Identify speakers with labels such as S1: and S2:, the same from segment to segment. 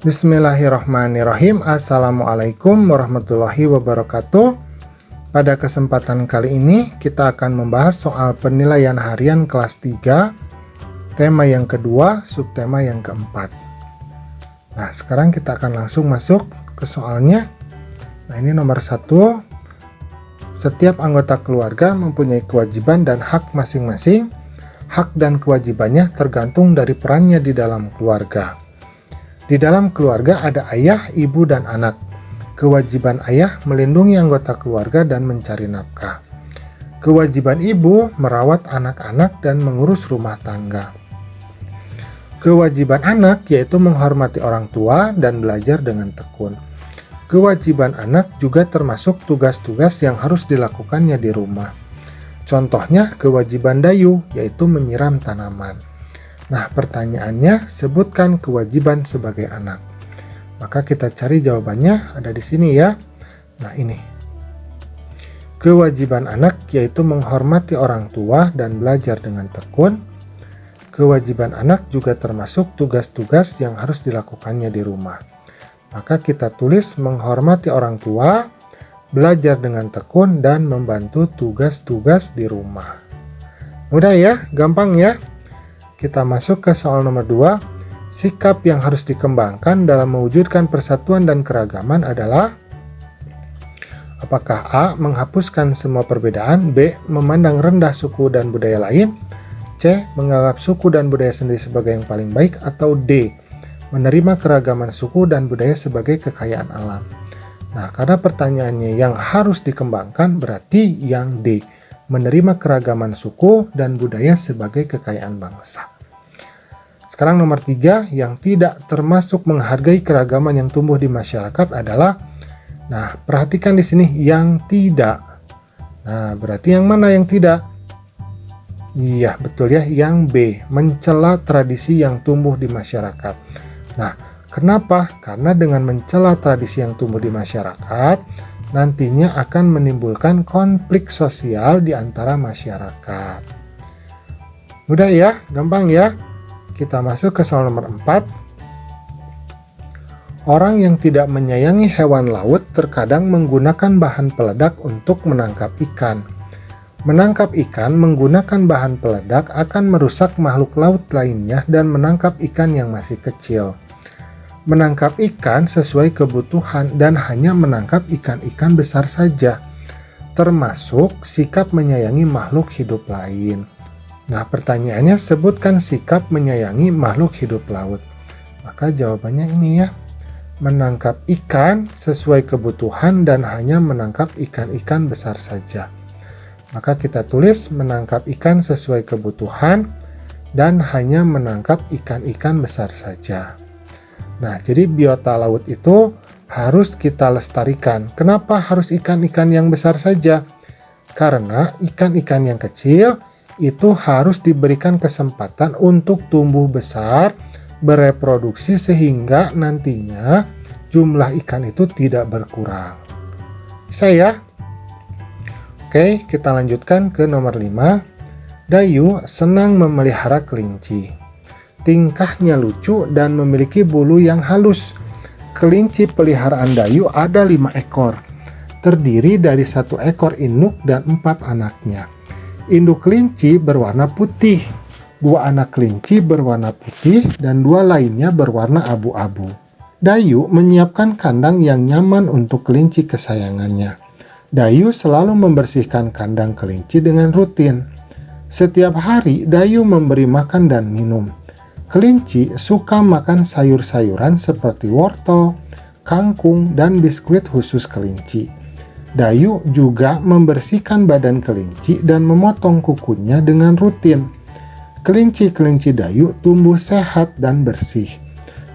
S1: Bismillahirrahmanirrahim. Assalamualaikum warahmatullahi wabarakatuh. Pada kesempatan kali ini kita akan membahas soal penilaian harian kelas 3, tema yang kedua, subtema yang keempat. Nah, sekarang kita akan langsung masuk ke soalnya. Nah, ini nomor 1. Setiap anggota keluarga mempunyai kewajiban dan hak masing-masing. Hak dan kewajibannya tergantung dari perannya di dalam keluarga. Di dalam keluarga ada ayah, ibu, dan anak. Kewajiban ayah melindungi anggota keluarga dan mencari nafkah. Kewajiban ibu merawat anak-anak dan mengurus rumah tangga. Kewajiban anak yaitu menghormati orang tua dan belajar dengan tekun. Kewajiban anak juga termasuk tugas-tugas yang harus dilakukannya di rumah. Contohnya kewajiban dayu yaitu menyiram tanaman. Nah, pertanyaannya, sebutkan kewajiban sebagai anak. Maka kita cari jawabannya, ada di sini ya. Nah, ini. Kewajiban anak yaitu menghormati orang tua dan belajar dengan tekun. Kewajiban anak juga termasuk tugas-tugas yang harus dilakukannya di rumah. Maka kita tulis menghormati orang tua, belajar dengan tekun, dan membantu tugas-tugas di rumah. Mudah ya? Gampang ya? Kita masuk ke soal nomor 2. Sikap yang harus dikembangkan dalam mewujudkan persatuan dan keragaman adalah: apakah A. menghapuskan semua perbedaan, B. memandang rendah suku dan budaya lain, C. menganggap suku dan budaya sendiri sebagai yang paling baik, atau D. menerima keragaman suku dan budaya sebagai kekayaan alam. Nah, karena pertanyaannya yang harus dikembangkan, berarti yang D. menerima keragaman suku dan budaya sebagai kekayaan bangsa. Sekarang nomor 3, yang tidak termasuk menghargai keragaman yang tumbuh di masyarakat adalah, nah, perhatikan di sini yang tidak. Nah, berarti yang mana yang tidak? Iya, betul ya, yang B, mencela tradisi yang tumbuh di masyarakat. Nah, kenapa? Karena dengan mencela tradisi yang tumbuh di masyarakat, nantinya akan menimbulkan konflik sosial di antara masyarakat. Mudah ya? Gampang ya? Kita masuk ke soal nomor 4. Orang yang tidak menyayangi hewan laut terkadang menggunakan bahan peledak untuk menangkap ikan. Menangkap ikan menggunakan bahan peledak akan merusak makhluk laut lainnya dan menangkap ikan yang masih kecil. Menangkap ikan sesuai kebutuhan dan hanya menangkap ikan-ikan besar saja, termasuk sikap menyayangi makhluk hidup lain. Nah, pertanyaannya, sebutkan sikap menyayangi makhluk hidup laut. Maka jawabannya ini ya, menangkap ikan sesuai kebutuhan dan hanya menangkap ikan-ikan besar saja. Maka kita tulis menangkap ikan sesuai kebutuhan dan hanya menangkap ikan-ikan besar saja. Nah, jadi biota laut itu harus kita lestarikan. Kenapa harus ikan-ikan yang besar saja? Karena ikan-ikan yang kecil itu harus diberikan kesempatan untuk tumbuh besar, bereproduksi sehingga nantinya jumlah ikan itu tidak berkurang. Bisa ya? Oke, kita lanjutkan ke nomor 5. Dayu senang memelihara kelinci. Tingkahnya lucu dan memiliki bulu yang halus. Kelinci peliharaan Dayu ada 5 ekor, terdiri dari 1 ekor induk dan 4 anaknya. Induk kelinci berwarna putih, 2 anak kelinci berwarna putih, dan 2 lainnya berwarna abu-abu. Dayu menyiapkan kandang yang nyaman untuk kelinci kesayangannya. Dayu selalu membersihkan kandang kelinci dengan rutin. Setiap hari Dayu memberi makan dan minum. Kelinci suka makan sayur-sayuran seperti wortel, kangkung, dan biskuit khusus kelinci. Dayu juga membersihkan badan kelinci dan memotong kukunya dengan rutin. Kelinci-kelinci Dayu tumbuh sehat dan bersih.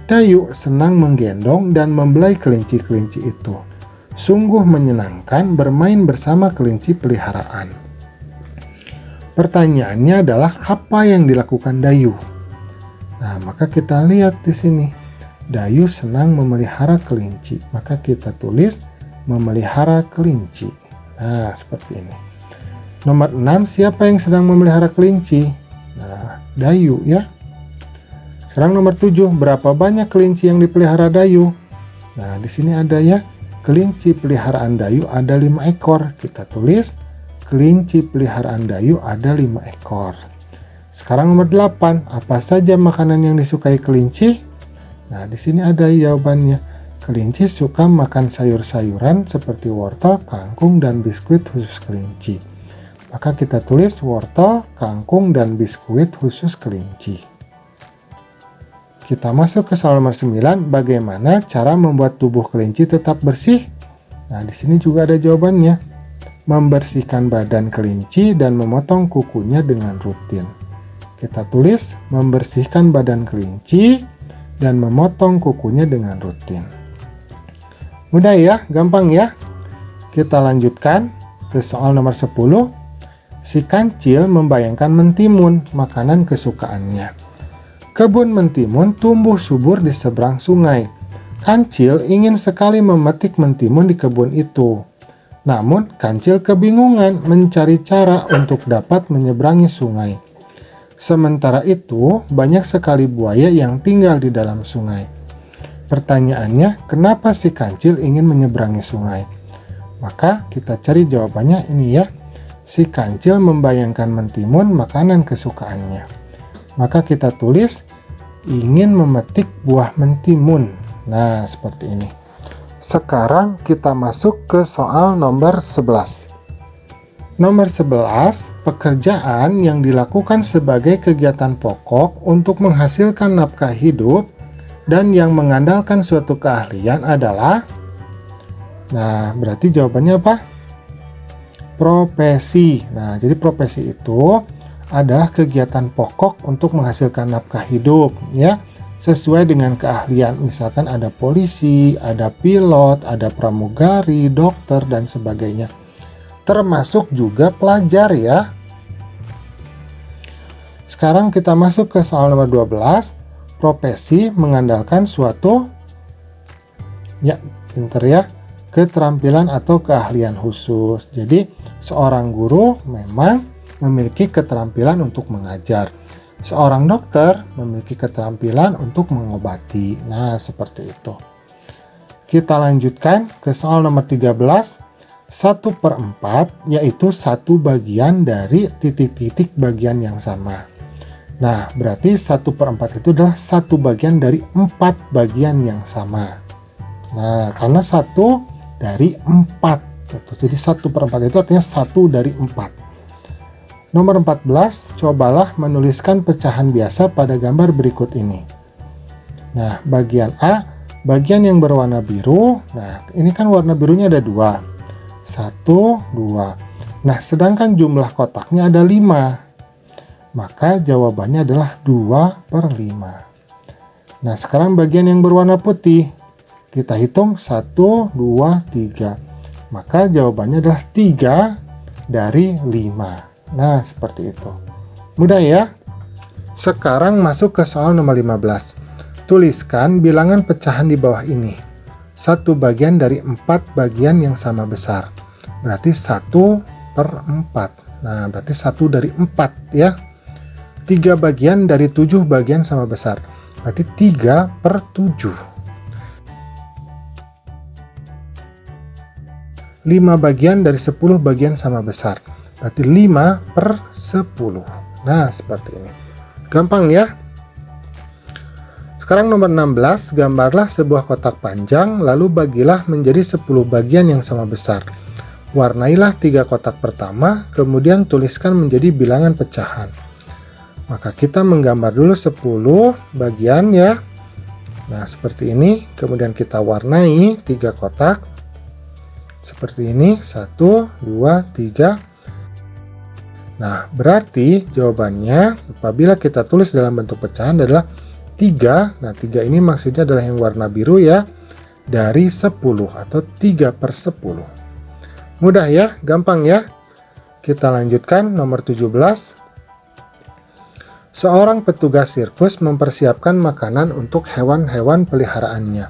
S1: Dayu senang menggendong dan membelai kelinci-kelinci itu. Sungguh menyenangkan bermain bersama kelinci peliharaan. Pertanyaannya adalah apa yang dilakukan Dayu? Nah, maka kita lihat di sini. Dayu senang memelihara kelinci. Maka kita tulis memelihara kelinci. Nah, seperti ini. Nomor 6, siapa yang sedang memelihara kelinci? Nah, Dayu ya. Sekarang nomor 7, berapa banyak kelinci yang dipelihara Dayu? Nah, di sini ada ya, kelinci peliharaan Dayu ada 5 ekor. Kita tulis, kelinci peliharaan Dayu ada 5 ekor. Sekarang nomor 8, apa saja makanan yang disukai kelinci? Nah, di sini ada jawabannya. Kelinci suka makan sayur-sayuran seperti wortel, kangkung, dan biskuit khusus kelinci. Maka kita tulis wortel, kangkung, dan biskuit khusus kelinci. Kita masuk ke soal nomor 9, bagaimana cara membuat tubuh kelinci tetap bersih? Nah, di sini juga ada jawabannya. Membersihkan badan kelinci dan memotong kukunya dengan rutin. Kita tulis membersihkan badan kelinci dan memotong kukunya dengan rutin. Mudah ya, gampang ya. Kita lanjutkan ke soal nomor 10. Si kancil membayangkan mentimun, makanan kesukaannya. Kebun mentimun tumbuh subur di seberang sungai. Kancil ingin sekali memetik mentimun di kebun itu. Namun, Kancil kebingungan mencari cara untuk dapat menyeberangi sungai. Sementara itu, banyak sekali buaya yang tinggal di dalam sungai. Pertanyaannya, kenapa si Kancil ingin menyeberangi sungai? Maka kita cari jawabannya ini ya. Si Kancil membayangkan mentimun makanan kesukaannya. Maka kita tulis ingin memetik buah mentimun. Nah, seperti ini. Sekarang kita masuk ke soal nomor 11. Nomor 11, pekerjaan yang dilakukan sebagai kegiatan pokok untuk menghasilkan nafkah hidup dan yang mengandalkan suatu keahlian adalah, nah, berarti jawabannya apa? Profesi. Nah, jadi profesi itu adalah kegiatan pokok untuk menghasilkan nafkah hidup, ya, sesuai dengan keahlian. Misalkan ada polisi, ada pilot, ada pramugari, dokter, dan sebagainya. Termasuk juga pelajar ya. Sekarang kita masuk ke soal nomor 12. Profesi mengandalkan suatu, ya, pinter ya, keterampilan atau keahlian khusus. Jadi, seorang guru memang memiliki keterampilan untuk mengajar. Seorang dokter memiliki keterampilan untuk mengobati. Nah, seperti itu. Kita lanjutkan ke soal nomor 13. 1/4 yaitu satu bagian dari titik-titik bagian yang sama. Nah, berarti 1/4 itu adalah satu bagian dari 4 bagian yang sama. Nah, karena 1 dari 4. Jadi 1/4 itu artinya 1 dari 4. Nomor 14, cobalah menuliskan pecahan biasa pada gambar berikut ini. Nah, bagian A, bagian yang berwarna biru. Nah, ini kan warna birunya ada 2. 1, 2. Nah, sedangkan jumlah kotaknya ada 5. Maka jawabannya adalah 2/5. Nah, sekarang bagian yang berwarna putih. Kita hitung 1, 2, 3. Maka jawabannya adalah 3 dari 5. Nah, seperti itu. Mudah ya? Sekarang masuk ke soal nomor 15. Tuliskan bilangan pecahan di bawah ini. 1 bagian dari 4 bagian yang sama besar. Berarti 1/4. Nah, berarti 1 dari 4 ya. 3 bagian dari 7 bagian sama besar. Berarti 3/7. 5 bagian dari 10 bagian sama besar. Berarti 5/10. Nah, seperti ini. Gampang ya? Sekarang nomor 16, gambarlah sebuah kotak panjang, lalu bagilah menjadi 10 bagian yang sama besar. Warnailah 3 kotak pertama, kemudian tuliskan menjadi bilangan pecahan. Maka kita menggambar dulu 10 bagian ya. Nah, seperti ini. Kemudian kita warnai 3 kotak. Seperti ini, 1, 2, 3. Nah, berarti jawabannya apabila kita tulis dalam bentuk pecahan adalah 3. Nah, 3 ini maksudnya adalah yang warna biru ya, dari 10 atau 3/10. Mudah ya, gampang ya. Kita lanjutkan nomor 17. Seorang petugas sirkus mempersiapkan makanan untuk hewan-hewan peliharaannya.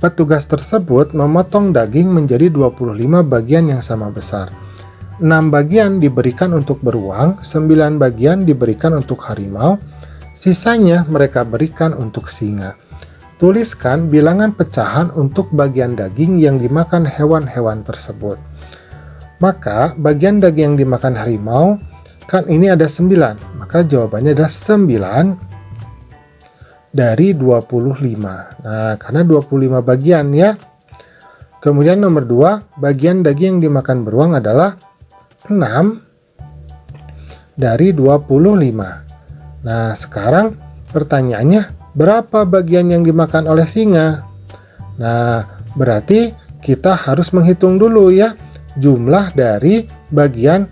S1: Petugas tersebut memotong daging menjadi 25 bagian yang sama besar. 6 bagian diberikan untuk beruang, 9 bagian diberikan untuk harimau, Sisanya mereka berikan untuk singa. Tuliskan bilangan pecahan untuk bagian daging yang dimakan hewan-hewan tersebut. Maka bagian daging yang dimakan harimau, kan ini ada 9, maka jawabannya adalah 9 dari 25. Nah, karena 25 bagian ya. Kemudian nomor 2, bagian daging yang dimakan beruang adalah 6 dari 25. Nah, sekarang pertanyaannya, berapa bagian yang dimakan oleh singa? Nah, berarti kita harus menghitung dulu ya, jumlah dari bagian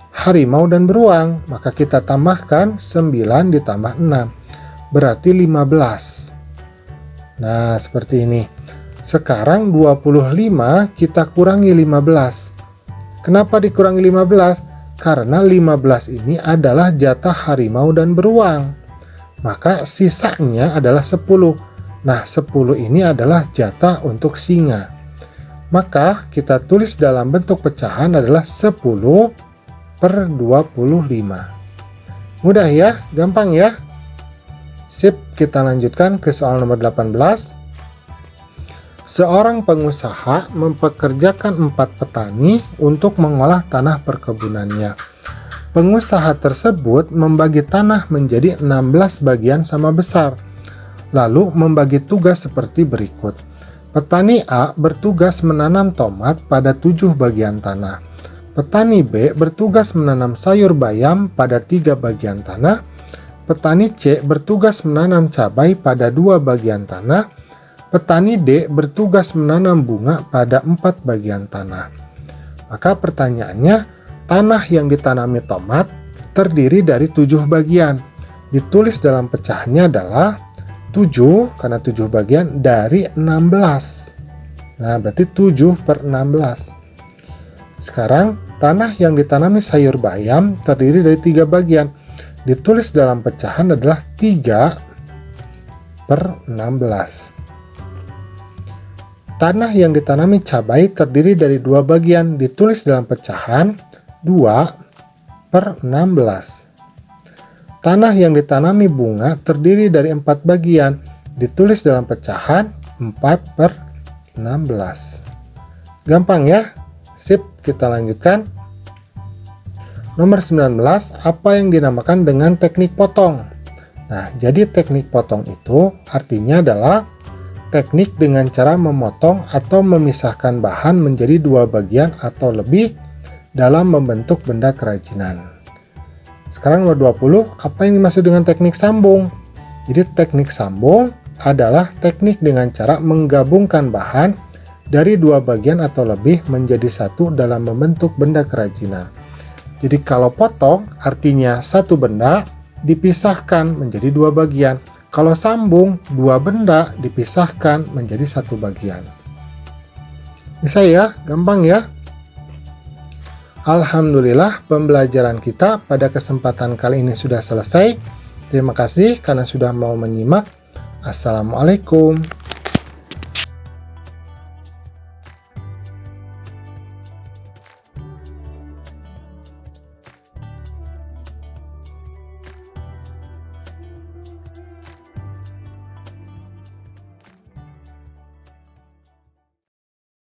S1: harimau dan beruang. Maka kita tambahkan 9 ditambah 6, berarti 15. Nah, seperti ini. Sekarang 25 kita kurangi 15. Kenapa dikurangi 15? Karena 15 ini adalah jatah harimau dan beruang. Maka sisanya adalah 10. Nah, 10 ini adalah jatah untuk singa. Maka kita tulis dalam bentuk pecahan adalah 10 per 25. Mudah ya? Gampang ya? Sip, kita lanjutkan ke soal nomor 18. Seorang pengusaha mempekerjakan 4 petani untuk mengolah tanah perkebunannya. Pengusaha tersebut membagi tanah menjadi 16 bagian sama besar, lalu membagi tugas seperti berikut. Petani A bertugas menanam tomat pada 7 bagian tanah. Petani B bertugas menanam sayur bayam pada 3 bagian tanah. Petani C bertugas menanam cabai pada 2 bagian tanah. Petani D bertugas menanam bunga pada 4 bagian tanah. Maka pertanyaannya, tanah yang ditanami tomat terdiri dari 7 bagian. Ditulis dalam pecahannya adalah 7, karena 7 bagian, dari 16. Nah, berarti 7 per 16. Sekarang, tanah yang ditanami sayur bayam terdiri dari 3 bagian. Ditulis dalam pecahan adalah 3 per 16. Tanah yang ditanami cabai terdiri dari 2 bagian, ditulis dalam pecahan 2 per 16. Tanah yang ditanami bunga terdiri dari 4 bagian, ditulis dalam pecahan 4 per 16. Gampang ya? Sip, kita lanjutkan. Nomor 19, apa yang dinamakan dengan teknik potong? Nah, jadi teknik potong itu artinya adalah teknik dengan cara memotong atau memisahkan bahan menjadi 2 bagian atau lebih dalam membentuk benda kerajinan. Sekarang nomor 20, apa yang dimaksud dengan teknik sambung? Jadi teknik sambung adalah teknik dengan cara menggabungkan bahan dari 2 bagian atau lebih menjadi satu dalam membentuk benda kerajinan. Jadi kalau potong artinya satu benda dipisahkan menjadi 2 bagian. Kalau sambung, 2 benda dipisahkan menjadi 1 bagian. Bisa ya? Gampang ya? Alhamdulillah, pembelajaran kita pada kesempatan kali ini sudah selesai. Terima kasih karena sudah mau menyimak. Assalamualaikum.